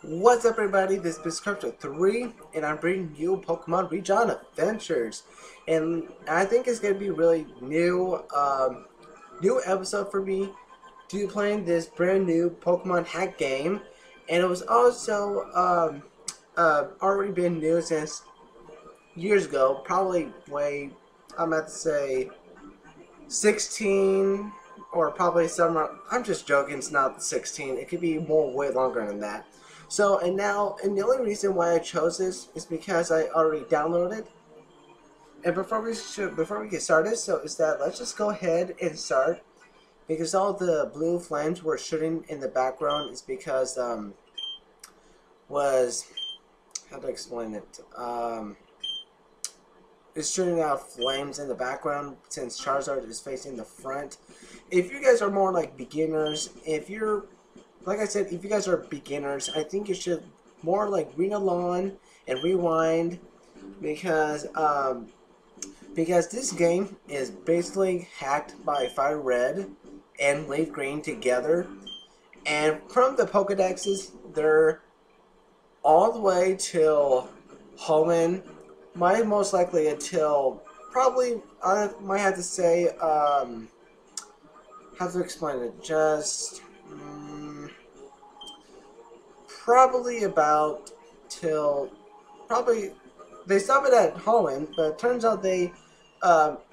What's up, everybody? This is Crypto 3, and I'm bringing you Pokemon Rijon Adventures. And I think it's going to be really new episode for me to playing this brand new Pokemon hack game. And it was also already been new since years ago, probably I'm about to say 16 or probably somewhere. I'm just joking, it's not 16. It could be way longer than that. So, and the only reason why I chose this is because I already downloaded. And before we get started, let's just go ahead and start, because all the blue flames were shooting in the background is because was how to explain it it's shooting out flames in the background since Charizard is facing the front. If you guys are more like beginners, like I said, if you guys are beginners, I think you should more like read along and rewind, because this game is basically hacked by Fire Red and Leaf Green together, and from the Pokedexes, they're all the way till Hoenn, might most likely until probably I might have to say how to explain it, just probably about till probably they stop it at Hoenn, but it turns out they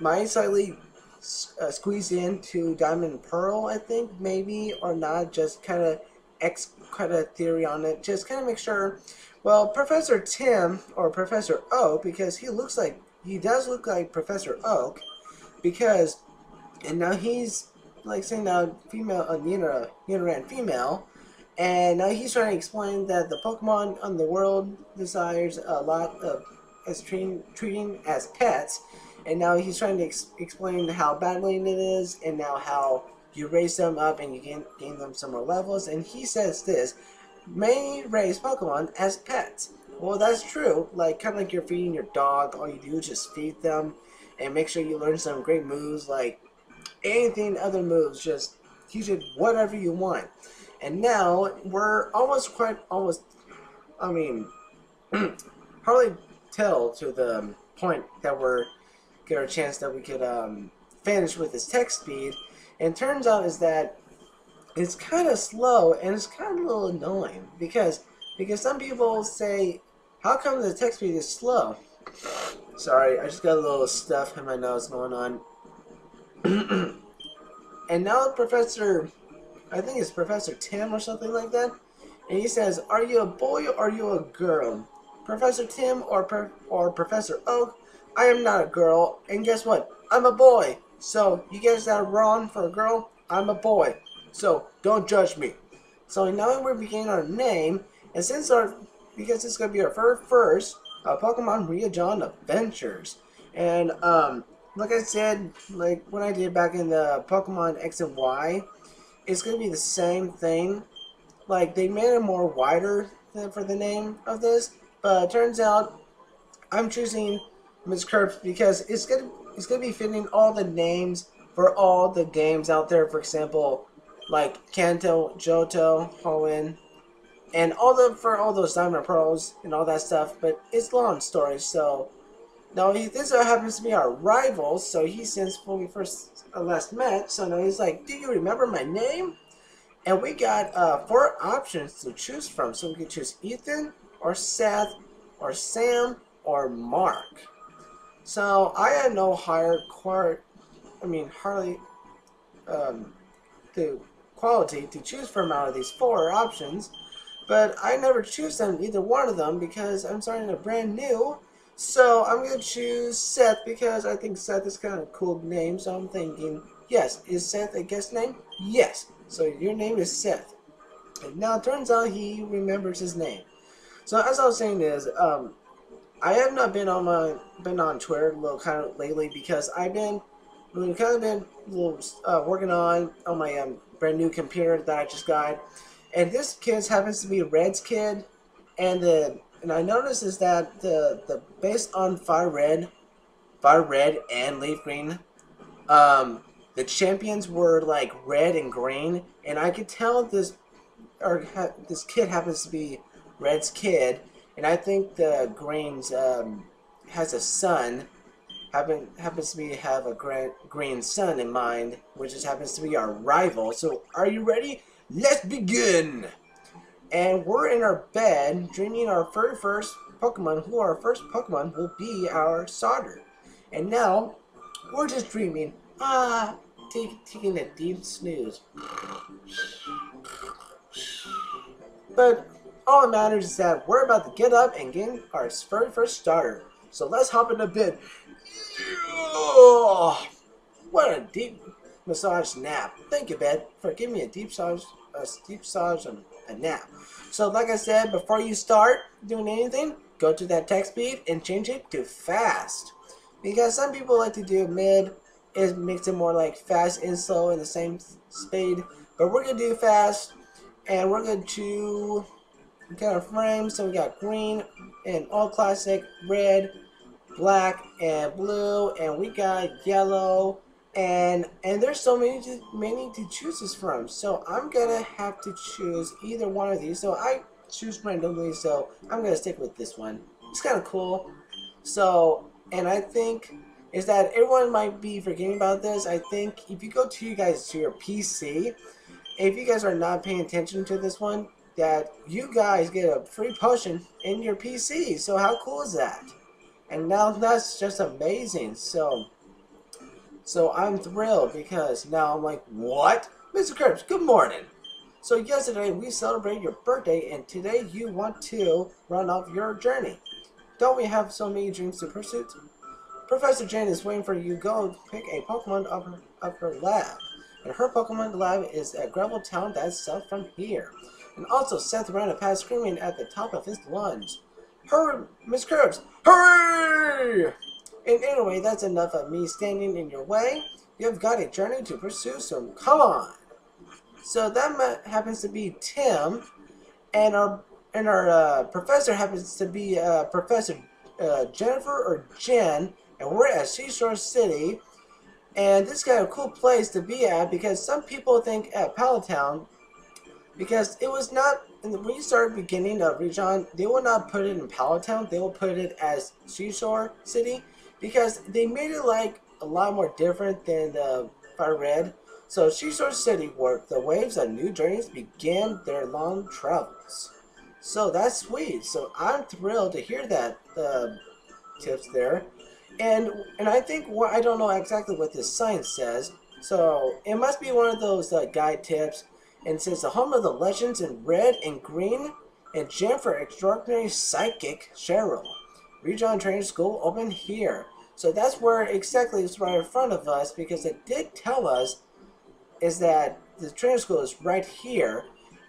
might slightly squeeze into Diamond and Pearl, I think, maybe, or not, just kind of theory on it, just kind of make sure. Well, Professor Tim, or Professor Oak, because he does look like Professor Oak, because, and now he's like saying now female, Nidoran female, and now he's trying to explain that the Pokemon on the world desires a lot of treating as pets, and now he's trying to explain how battling it is, and now how you raise them up and you gain them some more levels. And he says this: many raise Pokemon as pets. Well, that's true. Like, kind of like you're feeding your dog. All you do is just feed them and make sure you learn some great moves, like anything other moves. Just teach it whatever you want. And now we're almost. I mean, hardly tell to the point that we're get a chance that we could finish with this text speed. And turns out is that it's kind of slow, and it's kind of a little annoying, because some people say, how come the text speed is slow? Sorry, I just got a little stuff in my nose going on. And now I think it's Professor Tim or something like that, and he says, are you a boy or are you a girl? Professor Tim or Professor Oak, I am not a girl, and guess what? I'm a boy. So you guys that are wrong for a girl, I'm a boy. So don't judge me. So now we're beginning our name, and because it's gonna be our first Pokemon Rijon Adventures, and like I said, like when I did back in the Pokemon X and Y, it's gonna be the same thing. Like, they made it more wider for the name of this, but it turns out I'm choosing Miss Curves because it's gonna be fitting all the names for all the games out there. For example, like Kanto, Johto, Hoenn, and for all those Diamond Pearls and all that stuff. But it's long story. So now this happens to be our rival. So since when we last met, so now he's like, do you remember my name? And we got 4 options to choose from. So we can choose Ethan, or Seth, or Sam, or Mark. So I had no hardly the quality to choose from out of these 4 options, but I never choose either one of them because I'm starting a brand new. So I'm gonna choose Seth because I think Seth is kind of a cool name. So I'm thinking, yes, is Seth a guest name? Yes. So your name is Seth. And now it turns out he remembers his name. So as I was saying is, I have not been on Twitter a little kind of lately, because I've been working on my brand new computer that I just got, and this kid happens to be Red's kid, and I noticed is that the based on Fire Red and Leaf Green, the champions were like red and green, and I could tell this kid happens to be Red's kid, and I think the Green's has a son. Happens to be have a green son in mind, which just happens to be our rival. So, are you ready? Let's begin! And we're in our bed, dreaming our very first Pokemon, who our first Pokemon will be our starter. And now, we're just dreaming, taking a deep snooze. But all that matters is that we're about to get up and get our very first starter. So let's hop into bed. Oh, what a deep massage nap. Thank you, bed, for giving me a deep massage and a nap. So like I said, before you start doing anything, go to that text speed and change it to fast. Because some people like to do mid. It makes it more like fast and slow in the same speed. But we're going to do fast. And we're going to get our frames. So we got green and all classic, red, black, and blue. And we got yellow. And there's so many to choose this from. So I'm going to have to choose either one of these. So I choose randomly. So I'm going to stick with this one. It's kind of cool. So, and I think is that everyone might be forgetting about this. I think if you go to your PC, if you guys are not paying attention to this one, that you guys get a free potion in your PC. So how cool is that? And now that's just amazing. So I'm thrilled because now I'm like, what? Mr. Krabs, good morning. So yesterday we celebrated your birthday and today you want to run off your journey. Don't we have so many dreams to pursue? Professor Jane is waiting for you to go pick a Pokemon of her lab. And her Pokemon lab is at Gravel Town that's south from here. And also Seth ran a path screaming at the top of his lungs. Hurry, Miss Krabs! Hurry! And anyway, that's enough of me standing in your way. You've got a journey to pursue, so come on! So that happens to be Tim, and our professor happens to be Professor Jennifer or Jen, and we're at Seashore City. And this is kind of a cool place to be at because some people think at Palatown, because it was not, when you started beginning of Rijon, they will not put it in Palatown, they will put it as Seashore City because they made it like a lot more different than the Fire Red. So Seashore City, where the waves of new journeys began their long travels. So that's sweet. So I'm thrilled to hear that tips there. And I think I don't know exactly what this sign says, so it must be one of those guide tips. And it says the home of the legends in red and green, and gem for extraordinary psychic Cheryl. Rijon Training School open here. So that's where exactly it's right in front of us because it did tell us is that the training school is right here.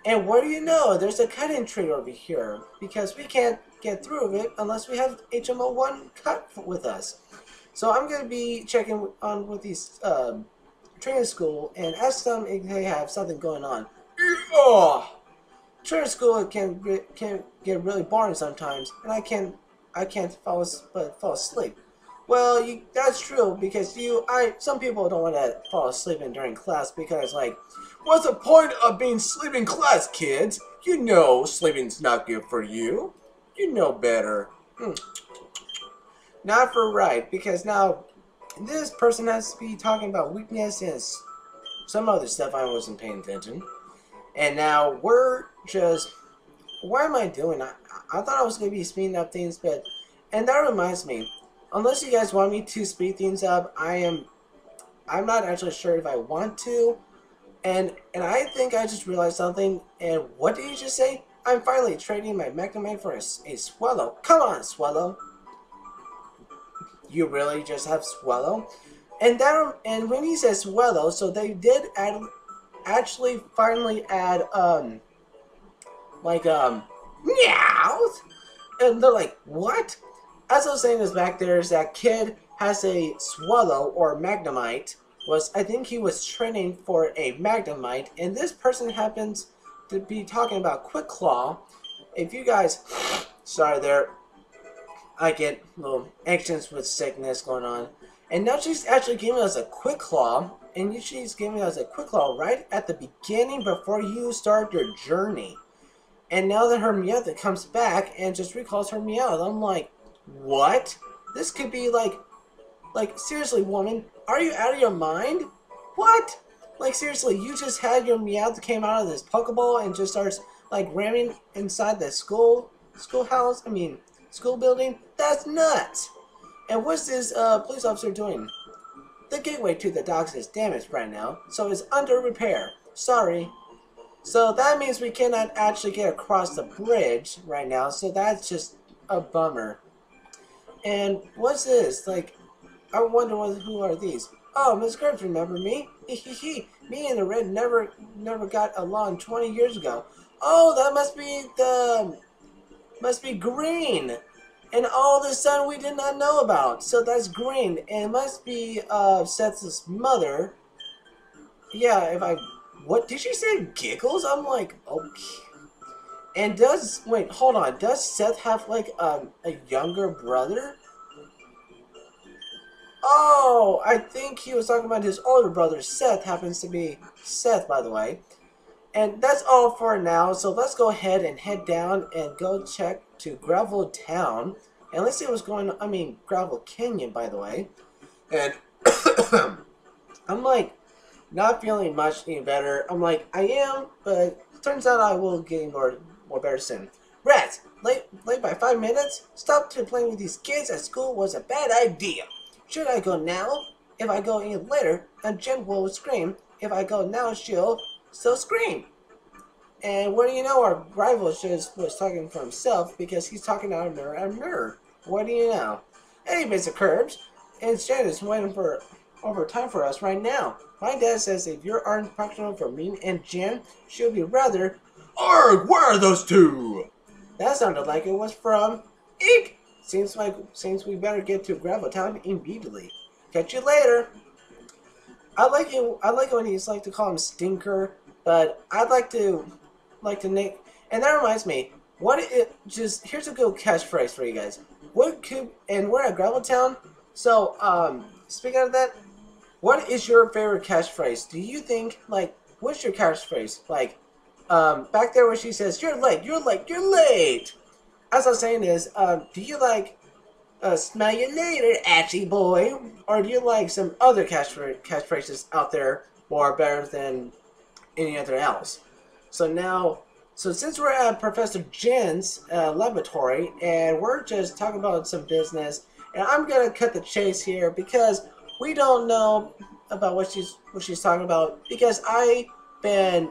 And what do you know? There's a cutting tree over here because we can't get through it unless we have HMO1 cut with us. So I'm going to be checking on with these training school and ask them if they have something going on. Oh! Training school can get really boring sometimes, and I can't fall asleep. Well, that's true because some people don't want to fall asleep during class because like, what's the point of being sleeping in class, kids? You know sleeping's not good for you. You know better. Not for right, because now this person has to be talking about weakness and some other stuff I wasn't paying attention. And now we're just, what am I doing? I thought I was going to be speeding up things, and that reminds me, unless you guys want me to speed things up, I'm not actually sure if I want to. And I think I just realized something. And what did you just say? I'm finally trading my Magnemite for a Swallow. Come on, Swallow. You really just have Swallow? And when he says Swallow, so they did actually finally add meows. And they're like, what? As I was saying this back there is that kid has a Swallow or Magnemite. I think he was training for a Magnemite, and this person happens to be talking about Quick Claw. If you guys, sorry there, I get a little anxious with sickness going on. And now she's actually giving us a Quick Claw, and she's giving us a Quick Claw right at the beginning before you start your journey. And now that her Meowth comes back and just recalls her Meowth, I'm like, what? This could be like seriously, woman, are you out of your mind? What? Like seriously, you just had your Meowth that came out of this Pokeball and just starts like ramming inside the schoolhouse. I mean, school building. That's nuts. And what's this police officer doing? The gateway to the docks is damaged right now, so it's under repair. Sorry. So that means we cannot actually get across the bridge right now, so that's just a bummer. And what's this? Like, I wonder who are these? Oh, Miss Curbs, remember me? Hehehe. Me and the Red never got along 20 years ago. Oh, that must be Green. And all of a sudden we did not know about. So that's Green. And it must be Seth's mother. Yeah, what did she say? Giggles? I'm like, okay. And wait, hold on. Does Seth have like a younger brother? Oh, I think he was talking about his older brother. Seth happens to be Seth, by the way. And that's all for now. So let's go ahead and head down and go check to Gravel Town. And let's see what's going on. I mean, Gravel Canyon, by the way. And I'm like, not feeling much any better. I'm like, I am, but it turns out I will get more better soon. Rats, late by 5 minutes? Stop to playing with these kids at school was a bad idea. Should I go now? If I go any later, and Jen will scream. If I go now, she'll still scream. And what do you know? Our rival just was talking for himself because he's talking out of mirror. What do you know? Anyways, the Curbs, and Jen is waiting for overtime for us right now. My dad says if you aren't functional for me and Jen, she'll be rather. Arg! Where are those two? That sounded like it was from Eek. Seems we better get to Gravel Town immediately. Catch you later. I like it when he's like to call him Stinker, but I'd like to name. And that reminds me, here's a good catchphrase for you guys. And we're at Gravel Town, so speaking of that, what is your favorite catchphrase? Do you think what's your catchphrase? Back there where she says, "You're late, you're late, you're late." As I was saying is, do you smell you later, Ashy boy? Or do you like some other catchphrases out there more better than any other else? So since we're at Professor Jen's laboratory, and we're just talking about some business, and I'm gonna cut the chase here because we don't know about what she's talking about, because I've been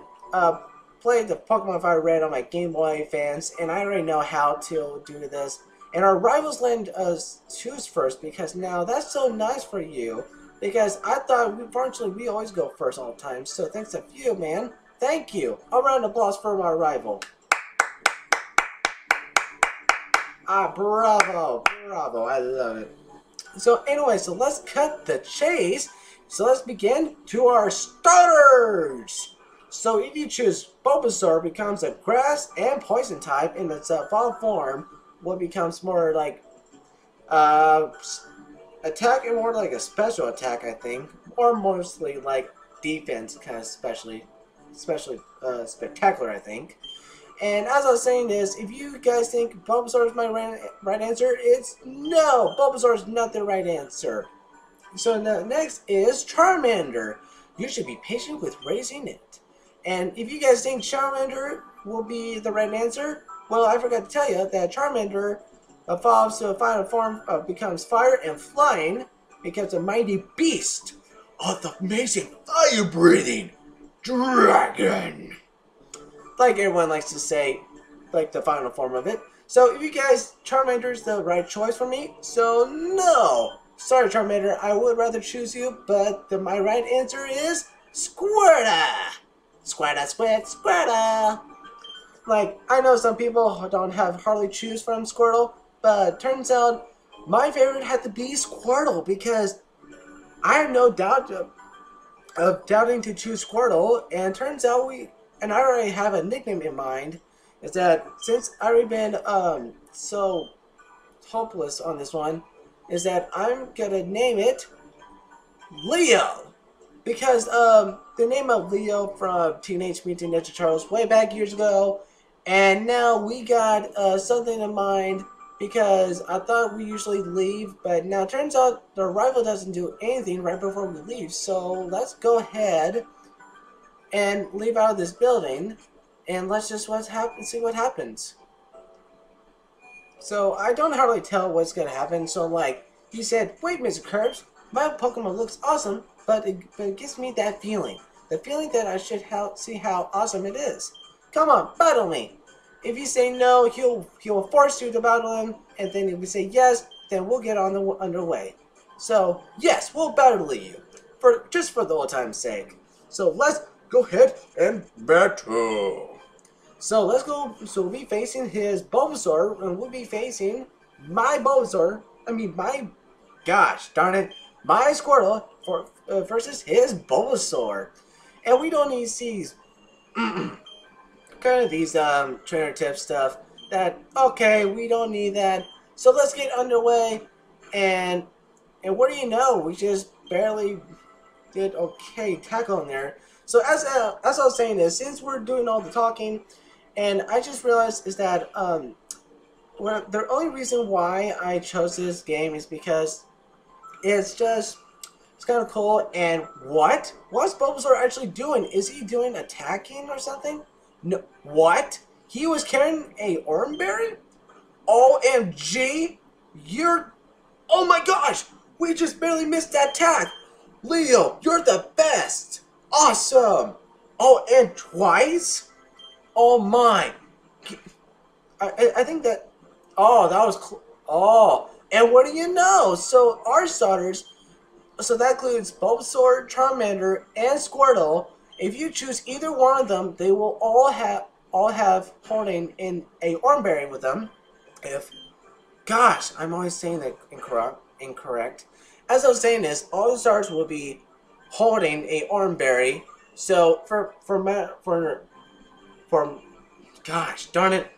played the Pokemon Fire Red on my Game Boy Advance, and I already know how to do this. And our rivals let us choose first, because now that's so nice for you, because I thought unfortunately we always go first all the time. So thanks to you, man. Thank you. A round of applause for my rival. Bravo, bravo. I love it. So anyway, so let's cut the chase. So let's begin to our starters. So if you choose Bulbasaur, becomes a grass and poison type in its fall form, what becomes more like attack and more like a special attack, I think, or mostly like defense, kind of especially spectacular, I think. And as I was saying this, if you guys think Bulbasaur is my right answer, it's no, Bulbasaur is not the right answer. So the next is Charmander. You should be patient with raising it. And if you guys think Charmander will be the right answer, well, I forgot to tell you that Charmander evolves to a final form, becomes fire and flying, becomes a mighty beast of the amazing fire-breathing dragon. Like everyone likes to say, like the final form of it. So if you guys, Charmander is the right choice for me, so no. Sorry, Charmander, I would rather choose you, but my right answer is Squirtle. Squirtle, Squirtle. Like, I know some people don't hardly choose from Squirtle, but turns out my favorite had to be Squirtle, because I have no doubt of doubting to choose Squirtle, and turns out and I already have a nickname in mind, is that since I've already been so hopeless on this one, is that I'm gonna name it Leo. Because the name of Leo from Teenage Mutant Ninja Turtles way back years ago, And now we got something in mind because I thought we usually leave, but now it turns out the rival doesn't do anything right before we leave. So let's go ahead and leave out of this building, and let's just see what happens. So I don't hardly tell what's gonna happen. So like he said, wait, Mr. Curbs, my Pokemon looks awesome, but it gives me that feeling, the feeling that I should see how awesome it is. Come on, battle me. If you say no, he'll force you to battle him, and then if you say yes, then we'll get on the underway. So yes, we'll battle you, just for the old time's sake. So let's go ahead and battle. So let's go. So we'll be facing his Bulbasaur, and we'll be facing my Bulbasaur. Gosh darn it, my Squirtle versus his Bulbasaur. And we don't need to see kind of these trainer tip stuff. That okay, we don't need that. So let's get underway. And what do you know? We just barely did okay tackling there. So as I was saying is, since we're doing all the talking. And I just realized is that the only reason why I chose this game is because it's kind of cool. And what's Bulbasaur actually doing? Is he doing attacking or something? No. What? He was carrying a Oranberry? OMG! Oh my gosh! We just barely missed that attack! Leo, you're the best! Awesome! Oh, and twice? Oh my! I think that. Oh, that was. Oh, and what do you know? So our starters. So that includes Bulbasaur, Charmander, and Squirtle. If you choose either one of them, they will all have holding in a Oranberry with them. Gosh, I'm always saying that incorrect. As I was saying this, all the starters will be holding a Oranberry. So gosh darn it,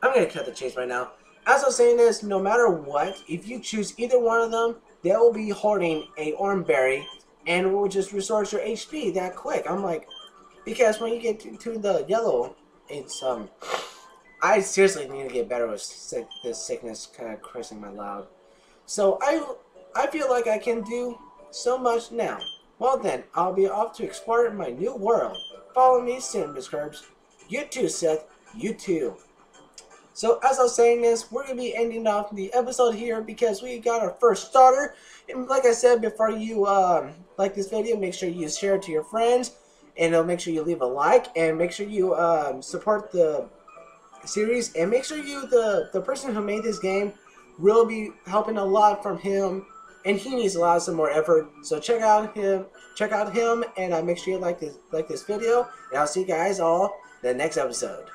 I'm gonna cut the chase right now. As I was saying this, no matter what, if you choose either one of them, they will be holding a Oranberry, and it will just restore your HP that quick. I'm like, because when you get to the yellow, it's I seriously need to get better with this sickness kind of cursing my loud. So I feel like I can do so much now. Well then, I'll be off to explore my new world. Follow me soon, Miss Curbs. You too, Seth. You too. So as I was saying this, we're going to be ending off the episode here because we got our first starter. And like I said, before you like this video, make sure you share it to your friends. And make sure you leave a like. And make sure you support the series. And make sure the person who made this game will be helping a lot from him. And he needs a lot of some more effort. So check out him, and make sure you like this video. And I'll see you guys all in the next episode.